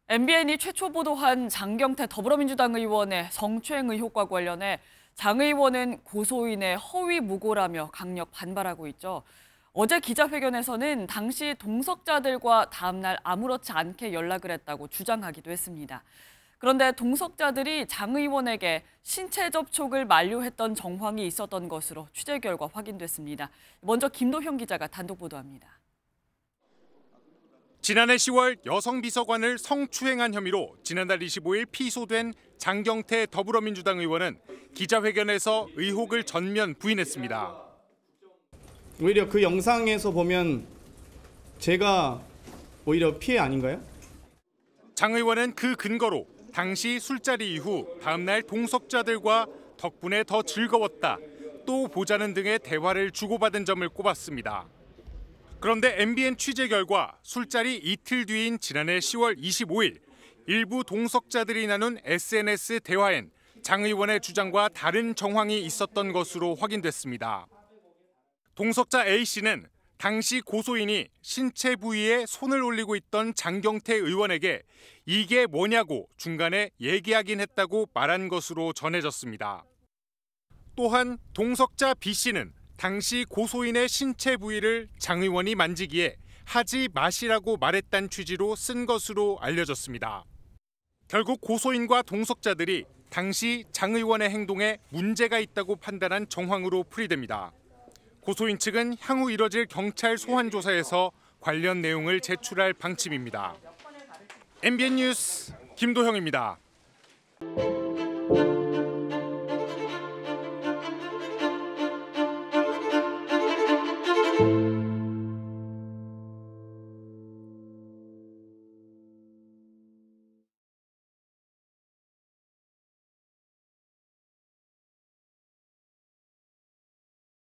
MBN이 최초 보도한 장경태 더불어민주당 의원의 성추행 의혹과 관련해 장 의원은 고소인의 허위 무고라며 강력 반발하고 있죠. 어제 기자회견에서는 당시 동석자들과 다음 날 아무렇지 않게 연락을 했다고 주장하기도 했습니다. 그런데 동석자들이 장 의원에게 신체 접촉을 만류했던 정황이 있었던 것으로 취재 결과 확인됐습니다. 먼저 김도형 기자가 단독 보도합니다. 지난해 10월 여성 비서관을 성추행한 혐의로 지난달 25일 피소된 장경태 더불어민주당 의원은 기자회견에서 의혹을 전면 부인했습니다. 오히려 그 영상에서 보면 제가 오히려 피해 아닌가요? 장 의원은 그 근거로 당시 술자리 이후 다음 날 동석자들과 덕분에 더 즐거웠다, 또 보자는 등의 대화를 주고받은 점을 꼽았습니다. 그런데 MBN 취재 결과 술자리 이틀 뒤인 지난해 10월 25일 일부 동석자들이 나눈 SNS 대화엔 장 의원의 주장과 다른 정황이 있었던 것으로 확인됐습니다. 동석자 A씨는 당시 고소인이 신체 부위에 손을 올리고 있던 장경태 의원에게 이게 뭐냐고 중간에 얘기하긴 했다고 말한 것으로 전해졌습니다. 또한 동석자 B씨는 당시 고소인의 신체 부위를 장 의원이 만지기에 하지 마시라고 말했다는 취지로 쓴 것으로 알려졌습니다. 결국 고소인과 동석자들이 당시 장 의원의 행동에 문제가 있다고 판단한 정황으로 풀이됩니다. 고소인 측은 향후 이뤄질 경찰 소환 조사에서 관련 내용을 제출할 방침입니다. MBN 뉴스 김도형입니다.